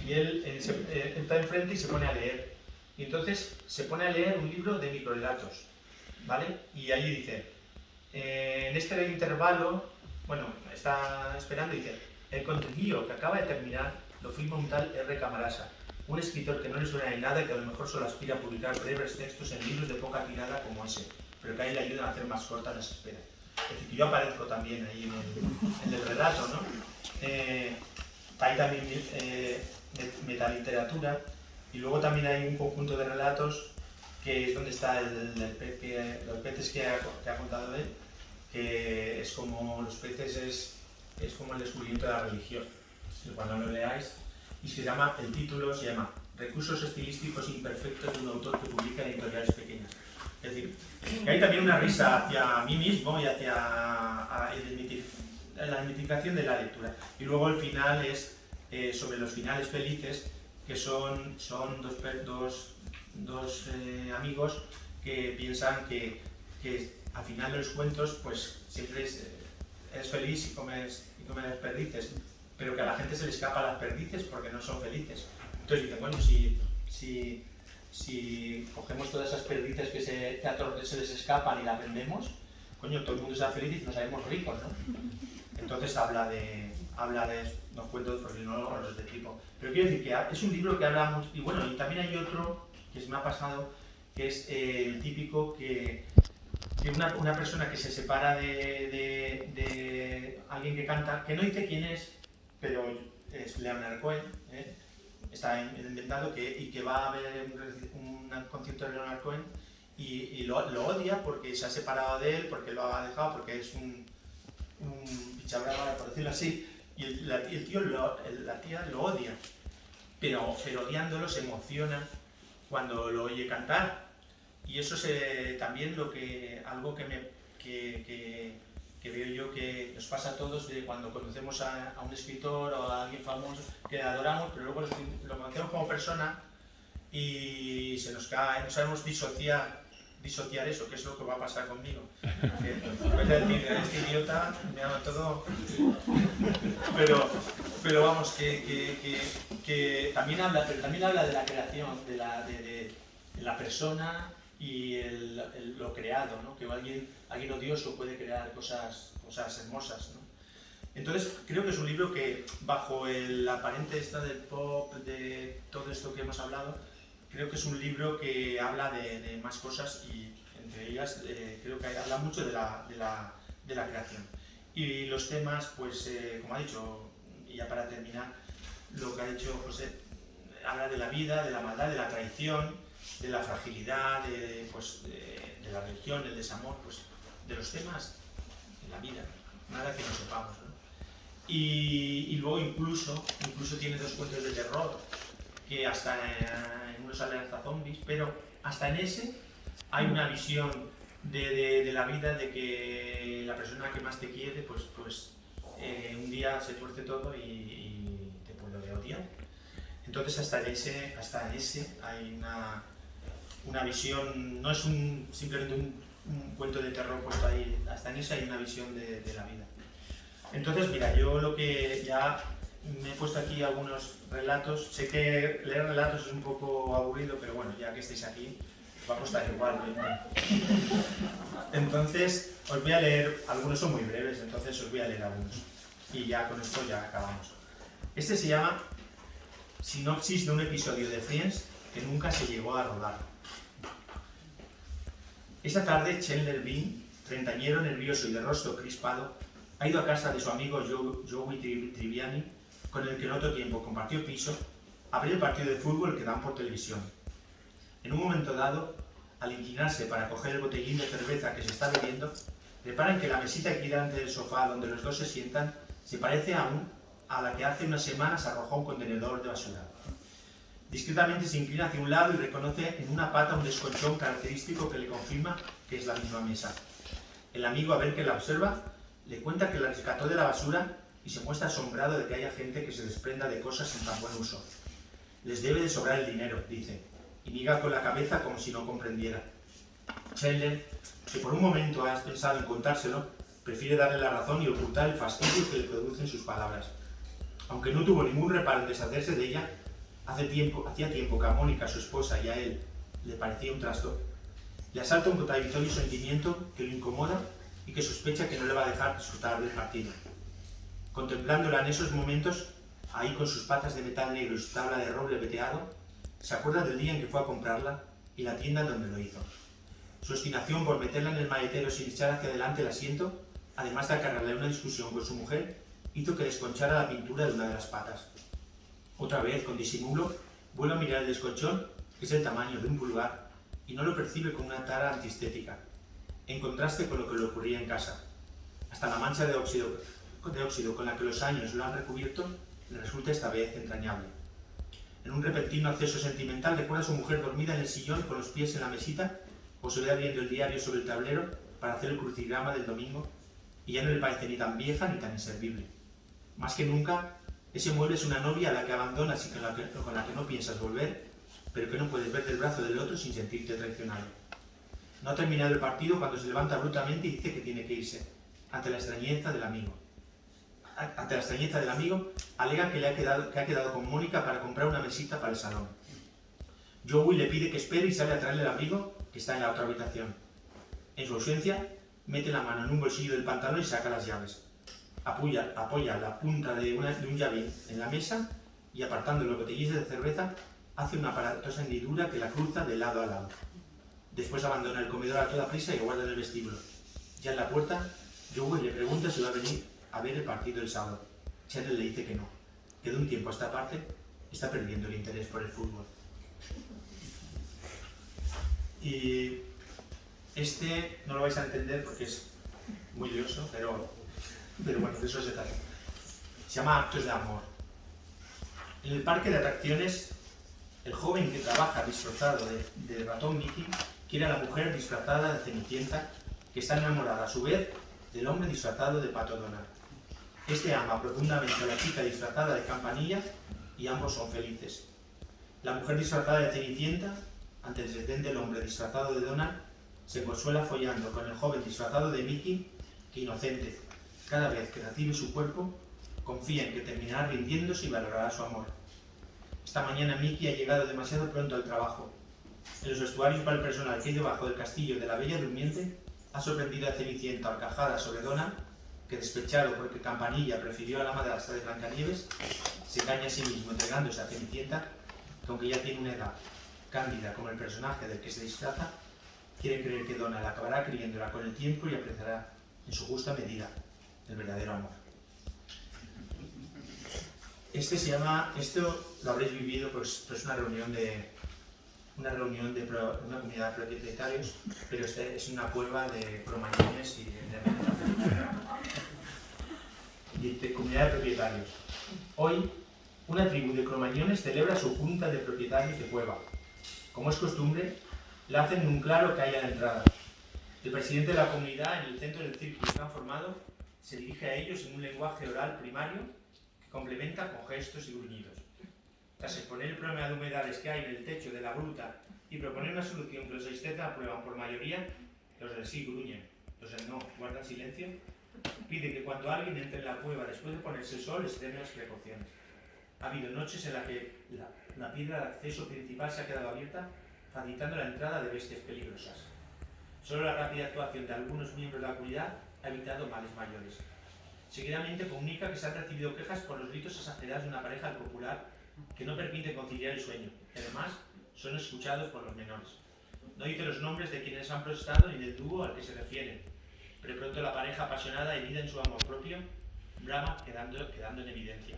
y él está enfrente y se pone a leer, y entonces se pone a leer un libro de microrelatos, ¿vale? Y allí dice, en este intervalo, bueno, está esperando y dice, el contenido que acaba de terminar lo firma un tal R. Camarasa, un escritor que no le suena de nada y que a lo mejor solo aspira a publicar breves textos en libros de poca tirada como ese, pero que a él le ayudan a hacer más cortas las esperas. Es decir, que yo aparezco también ahí en el relato, ¿no? Hay también metaliteratura, y luego también hay un conjunto de relatos que es donde está los peces que ha contado él, que es como los peces es como el descubrimiento de la religión. Cuando lo leáis, y el título se llama Recursos estilísticos imperfectos de un autor que publica en editoriales pequeñas. Es decir, que hay también una risa hacia mí mismo y hacia la mitificación de la lectura. Y luego el final es sobre los finales felices, que son dos amigos que piensan que al final de los cuentos pues siempre eres feliz y comes las perdices, pero que a la gente se le escapa las perdices porque no son felices. Entonces dicen, bueno, si cogemos todas esas perdices que se les escapan y las vendemos, coño, todo el mundo será feliz y nos haremos ricos, ¿no? Entonces habla de los cuentos, porque no los de tipo. Pero quiero decir que es un libro que habla mucho, y bueno, y también hay otro que se me ha pasado, que es el típico que una persona que se separa de alguien que canta, que no dice quién es, pero es Leonard Cohen, está inventado que va a haber un concierto de Leonard Cohen, y lo odia porque se ha separado de él, porque lo ha dejado, porque es un pichabrava, por decirlo así, y el tío, la tía lo odia, pero odiándolo se emociona cuando lo oye cantar. Y eso es también algo que veo yo que nos pasa a todos de cuando conocemos a un escritor o a alguien famoso que adoramos, pero luego lo conocemos como persona y se nos cae, no sabemos disociar eso, que es lo que va a pasar conmigo. Es decir, este idiota me ama todo, pero vamos, que también habla de la creación, de la persona y lo creado, ¿no? Que alguien odioso puede crear cosas hermosas, ¿no? Entonces creo que es un libro que, bajo el aparente estado del pop, de todo esto que hemos hablado, creo que es un libro que habla de más cosas y entre ellas creo que habla mucho de la creación. Y los temas, pues como ha dicho, y ya para terminar, lo que ha dicho José, habla de la vida, de la maldad, de la traición, de la fragilidad, de la religión, el desamor, pues de los temas de la vida, nada que no sepamos, ¿no? Y luego incluso tiene 2 cuentos de terror, que hasta en uno salen hasta zombies, pero hasta en ese hay una visión de la vida, de que la persona que más te quiere, pues un día se tuerce todo y te puede odiar. Entonces hasta en ese hay una visión, no es simplemente un cuento de terror puesto ahí, hasta en ese hay una visión de la vida. Entonces, mira, yo lo que ya me he puesto aquí algunos relatos, sé que leer relatos es un poco aburrido, pero bueno, ya que estáis aquí, os va a costar igual, ¿no? Entonces, os voy a leer, algunos son muy breves, entonces os voy a leer algunos. Y ya con esto ya acabamos. Este se llama Sinopsis de un episodio de Friends que nunca se llegó a rodar. Esa tarde, Chandler Bing, treintañero, nervioso y de rostro crispado, ha ido a casa de su amigo Joey Tribbiani, con el que en otro tiempo compartió piso, a ver el partido de fútbol que dan por televisión. En un momento dado, al inclinarse para coger el botellín de cerveza que se está bebiendo, reparan que la mesita aquí delante del sofá donde los dos se sientan se parece aún a la que hace unas semanas arrojó un contenedor de basura. Discretamente se inclina hacia un lado y reconoce en una pata un descolchón característico que le confirma que es la misma mesa. El amigo, a ver que la observa, le cuenta que la rescató de la basura y se muestra asombrado de que haya gente que se desprenda de cosas en tan buen uso. Les debe de sobrar el dinero, dice, y niega con la cabeza como si no comprendiera. Chandler, que por un momento ha pensado en contárselo, prefiere darle la razón y ocultar el fastidio que le producen sus palabras. Aunque no tuvo ningún reparo en deshacerse de ella, hacía tiempo que a Mónica, su esposa, y a él le parecía un trasto, le asalta un contradictorio sentimiento que lo incomoda y que sospecha que no le va a dejar disfrutar del partido. Contemplándola en esos momentos, ahí con sus patas de metal negro y su tabla de roble veteado, se acuerda del día en que fue a comprarla y la tienda en donde lo hizo. Su obstinación por meterla en el maletero sin echar hacia adelante el asiento, además de acarrearle una discusión con su mujer, hizo que desconchara la pintura de una de las patas. Otra vez, con disimulo, vuelve a mirar el descolchón, que es el tamaño de un pulgar, y no lo percibe con una tara antiestética, en contraste con lo que le ocurría en casa. Hasta la mancha de óxido con la que los años lo han recubierto le resulta esta vez entrañable. En un repentino acceso sentimental recuerda a su mujer dormida en el sillón con los pies en la mesita, o se ve abriendo el diario sobre el tablero para hacer el crucigrama del domingo, y ya no le parece ni tan vieja ni tan inservible. Más que nunca, ese mueble es una novia a la que abandonas y con la que no piensas volver, pero que no puedes ver del brazo del otro sin sentirte traicionado. No ha terminado el partido cuando se levanta bruscamente y dice que tiene que irse, ante la extrañeza del amigo. Alega que ha quedado con Mónica para comprar una mesita para el salón. Joey le pide que espere y sale a traerle al amigo, que está en la otra habitación. En su ausencia, mete la mano en un bolsillo del pantalón y saca las llaves. Apoya la punta de un llavín en la mesa y, apartando los botellines de cerveza, hace una aparatosa hendidura que la cruza de lado a lado. Después abandona el comedor a toda prisa y guarda en el vestíbulo. Ya en la puerta, Joey le pregunta si va a venir a ver el partido el sábado. Chandler le dice que no, que de un tiempo a esta parte está perdiendo el interés por el fútbol. Y este no lo vais a entender porque es muy lioso, pero bueno, de eso se trata. Se llama Actos de Amor. En el parque de atracciones, el joven que trabaja disfrazado de ratón Mickey quiere a la mujer disfrazada de Cenicienta, que está enamorada a su vez del hombre disfrazado de Pato Donald. Este ama profundamente a la chica disfrazada de Campanilla y ambos son felices. La mujer disfrazada de Cenicienta, ante el desdén del hombre disfrazado de Donald, se consuela follando con el joven disfrazado de Mickey, que inocente, cada vez que recibe su cuerpo, confía en que terminará rindiéndose y valorará su amor. Esta mañana Mickey ha llegado demasiado pronto al trabajo. En los vestuarios para el personal que hay debajo del castillo de la Bella Durmiente, ha sorprendido a Cenicienta horcajada sobre Donald, que, despechado porque Campanilla prefirió a la madrastra de Blancanieves, se engaña a sí mismo entregándose a Cenicienta, que aunque ya tiene una edad Cándida, como el personaje del que se disfraza, quiere creer que Donald acabará creyéndola con el tiempo y apreciará en su justa medida el verdadero amor. Esto lo habréis vivido, pues una reunión de una comunidad de propietarios, pero es una cueva de cromañones y de comunidad de propietarios. Hoy, una tribu de cromañones celebra su junta de propietarios de cueva. Como es costumbre, la hacen en un claro que hay a la entrada. El presidente de la comunidad, en el centro del círculo que han formado, se dirige a ellos en un lenguaje oral primario que complementa con gestos y gruñidos. Tras exponer el problema de humedades que hay en el techo de la gruta y proponer una solución que los asistentes aprueban por mayoría, los del sí gruñen, los del no guardan silencio. Pide que cuando alguien entre en la cueva después de ponerse el sol, extreme las precauciones. Ha habido noches en las que la piedra de acceso principal se ha quedado abierta, facilitando la entrada de bestias peligrosas. Solo la rápida actuación de algunos miembros de la comunidad ha evitado males mayores. Seguidamente comunica que se han recibido quejas por los gritos exagerados de una pareja popular que no permite conciliar el sueño, y además son escuchados por los menores. No dice los nombres de quienes han protestado ni del dúo al que se refieren, pero pronto la pareja apasionada, herida en su amor propio, brama quedando en evidencia.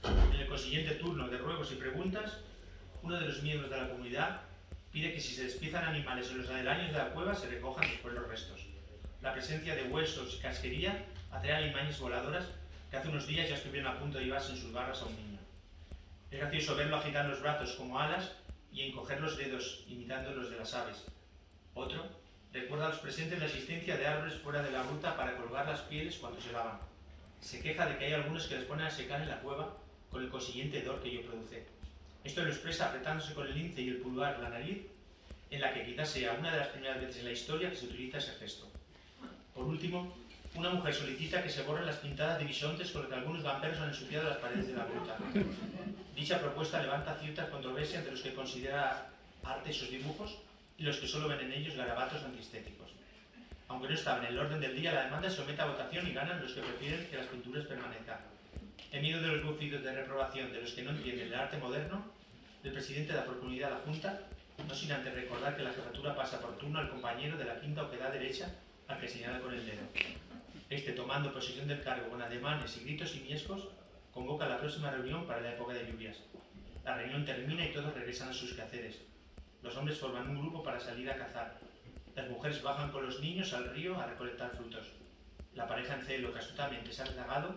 En el consiguiente turno de ruegos y preguntas, uno de los miembros de la comunidad pide que si se despiezan animales en los aledaños de la cueva se recojan después los restos. La presencia de huesos y casquería atrae alimañas voladoras que hace unos días ya estuvieron a punto de llevarse en sus garras a un niño. Es gracioso verlo agitar los brazos como alas y encoger los dedos imitando los de las aves. Otro recuerda a los presentes la existencia de árboles fuera de la gruta para colgar las pieles cuando se lavan. Se queja de que hay algunos que les ponen a secar en la cueva con el consiguiente hedor que ello produce. Esto lo expresa apretándose con el lince y el pulgar la nariz, en la que quizás sea una de las primeras veces en la historia que se utiliza ese gesto. Por último, una mujer solicita que se borren las pintadas de bisontes con las que algunos gamberros han ensuciado las paredes de la gruta. Dicha propuesta levanta cierta controversia entre los que consideran arte esos dibujos y los que solo ven en ellos garabatos antiestéticos. Aunque no estaba en el orden del día, la demanda se somete a votación y ganan los que prefieren que las pinturas permanezcan. En medio de los bufidos de reprobación de los que no entienden el arte moderno, el presidente da por punida a la Junta, no sin antes recordar que la jefatura pasa por turno al compañero de la quinta o queda derecha al que señala con el dedo. Este, tomando posesión del cargo con ademanes y gritos simiescos, convoca la próxima reunión para la época de lluvias. La reunión termina y todos regresan a sus quehaceres. Los hombres forman un grupo para salir a cazar. Las mujeres bajan con los niños al río a recolectar frutos. La pareja en celo que astutamente se ha rezagado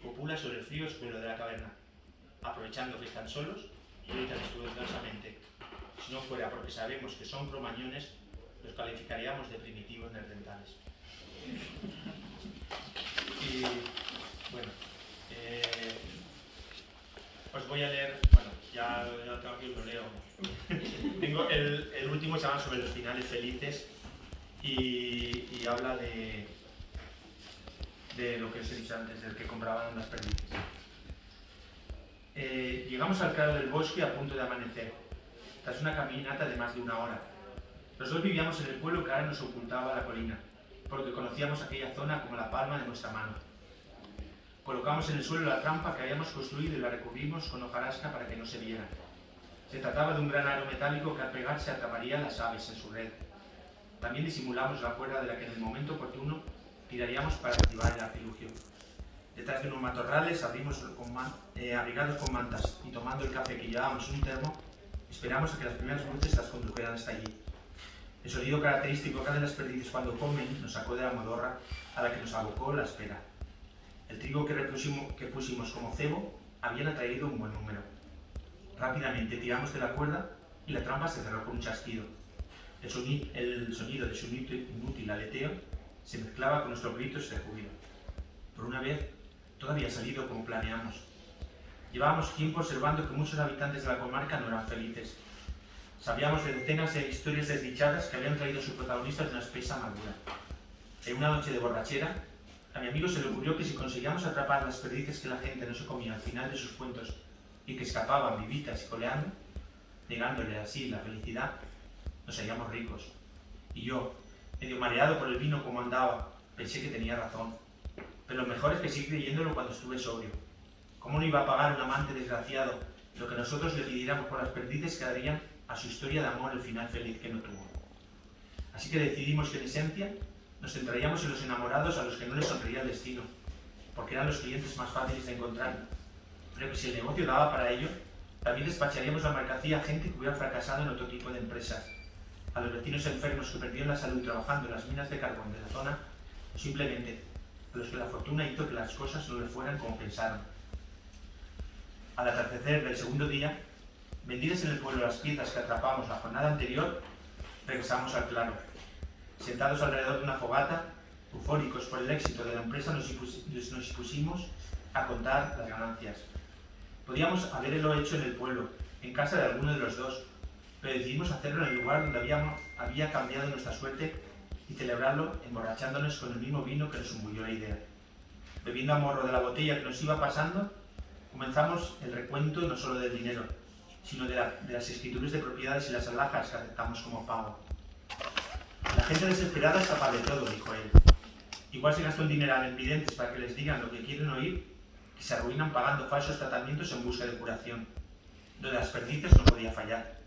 copula sobre el frío suelo de la caverna. Aprovechando que están solos, gritan estruendosamente. Si no fuera porque sabemos que son cromañones, los calificaríamos de primitivos neandertales. Y bueno, os voy a leer, bueno, ya lo tengo aquí, os lo leo. Tengo el último, se llama Sobre los finales felices y habla de lo que os he dicho antes, del que compraban las perdices. Llegamos al claro del bosque a punto de amanecer, tras una caminata de más de una hora. Los dos vivíamos en el pueblo que ahora nos ocultaba la colina, porque conocíamos aquella zona como la palma de nuestra mano. Colocamos en el suelo la trampa que habíamos construido y la recubrimos con hojarasca para que no se viera. Se trataba de un gran aro metálico que al pegarse atraparía las aves en su red. También disimulamos la cuerda de la que en el momento oportuno tiraríamos para activar el artilugio. Detrás de unos matorrales abrigados con mantas y tomando el café que llevábamos en un termo, esperamos a que las primeras luces las condujeran hasta allí. El sonido característico que hacen las perdices cuando comen nos sacó de la modorra a la que nos abocó la espera. El trigo que pusimos como cebo habían atraído un buen número. Rápidamente tiramos de la cuerda y la trampa se cerró con un chasquido. El sonido de su inútil aleteo se mezclaba con nuestros gritos de júbilo. Por una vez, todo había salido como planeamos. Llevábamos tiempo observando que muchos habitantes de la comarca no eran felices. Sabíamos de decenas de historias desdichadas que habían traído a sus protagonistas una espesa amargura. En una noche de borrachera, a mi amigo se le ocurrió que si conseguíamos atrapar las perdices que la gente no se comía al final de sus cuentos y que escapaban vivitas y coleando, negándole así la felicidad, nos haríamos ricos. Y yo, medio mareado por el vino como andaba, pensé que tenía razón. Pero lo mejor es que seguí creyéndolo cuando estuve sobrio. ¿Cómo no iba a pagar un amante desgraciado lo que nosotros le pidiéramos por las perdices que darían a su historia de amor el final feliz que no tuvo. Así que decidimos que en esencia nos centraríamos en los enamorados a los que no les sonreía el destino, porque eran los clientes más fáciles de encontrar, pero que si el negocio daba para ello, también despacharíamos la mercancía a gente que hubiera fracasado en otro tipo de empresas, a los vecinos enfermos que perdieron la salud trabajando en las minas de carbón de la zona, o simplemente a los que la fortuna hizo que las cosas no le fueran como pensaron. Al atardecer del segundo día, vendidas en el pueblo las piezas que atrapamos la jornada anterior, regresamos al claro. Sentados alrededor de una fogata, eufóricos por el éxito de la empresa, nos pusimos a contar las ganancias. Podíamos haberlo hecho en el pueblo, en casa de alguno de los dos, pero decidimos hacerlo en el lugar donde había cambiado nuestra suerte y celebrarlo emborrachándonos con el mismo vino que nos imbuyó la idea. Bebiendo a morro de la botella que nos iba pasando, comenzamos el recuento no solo del dinero, sino de las escrituras de propiedades y las alhajas que aceptamos como pago. La gente desesperada es capaz de todo, dijo él. Igual se gastó el dineral en videntes para que les digan lo que quieren oír, que se arruinan pagando falsos tratamientos en busca de curación. Lo de las perdices no podía fallar.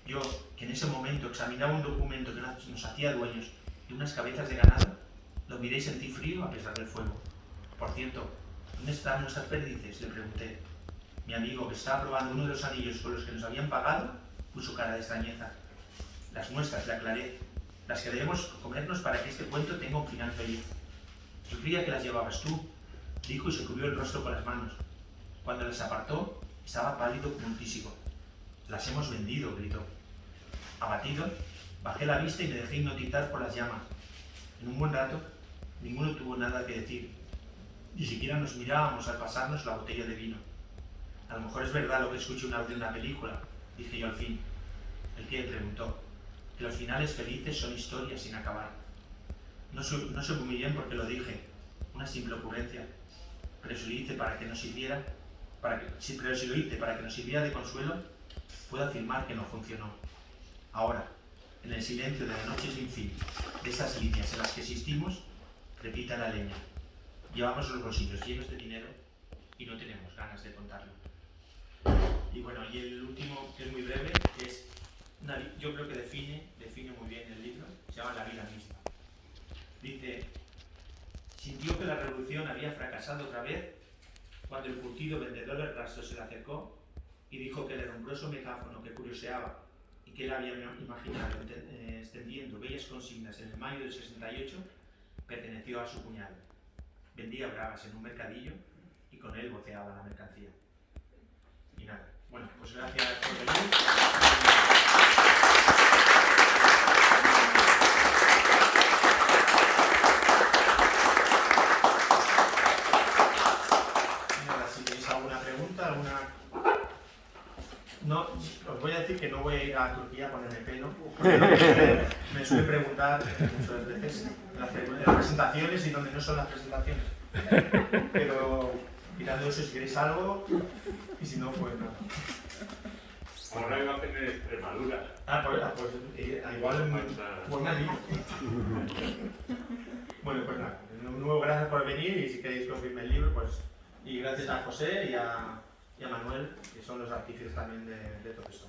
Yo, que en ese momento examinaba un documento que nos hacía dueños de unas cabezas de ganado, lo miré y sentí frío a pesar del fuego. Por cierto, ¿dónde están nuestras perdices?, le pregunté. Mi amigo, que estaba probando uno de los anillos con los que nos habían pagado, puso cara de extrañeza. Las nuestras, le aclaré. Las que debemos comernos para que este cuento tenga un final feliz. Yo creía que las llevabas tú, dijo y se cubrió el rostro con las manos. Cuando las apartó, estaba pálido como un tísico. Las hemos vendido, gritó. Abatido, bajé la vista y me dejé hipnotizar por las llamas. En un buen rato, ninguno tuvo nada que decir. Ni siquiera nos mirábamos al pasarnos la botella de vino. A lo mejor es verdad lo que escuché una vez en una película, dije yo al fin. El que preguntó, que los finales felices son historias sin acabar. No supe muy bien por qué lo dije, una simple ocurrencia, pero si lo hice para que nos sirviera, de consuelo, puedo afirmar que no funcionó. Ahora, en el silencio de la noche sin fin, de estas líneas en las que existimos, repita la leña. Llevamos los bolsillos llenos de dinero y no tenemos ganas de contarlo. Y bueno, y el último, que es muy breve, es yo creo que define muy bien el libro, se llama La vida misma. Dice, sintió que la revolución había fracasado otra vez cuando el curtido vendedor del rastro se le acercó y dijo que el herrumbroso megáfono que curioseaba y que él había imaginado extendiendo bellas consignas en el mayo del 68 perteneció a su cuñado. Vendía bragas en un mercadillo y con él voceaba la mercancía. Y nada, bueno, pues gracias por venir. No, os voy a decir que no voy a ir a Turquía a ponerme pelo. Me suelen preguntar muchas veces en las presentaciones y donde no son las presentaciones. Pero mirando eso, si queréis algo, y si no, pues nada. Ahora iba a tener Extremadura. Igual buen amigo. Bueno, pues nada. De nuevo, gracias por venir y si queréis confirmar el libro, pues. Y gracias a José y a Manuel, que son los artífices también de todo esto.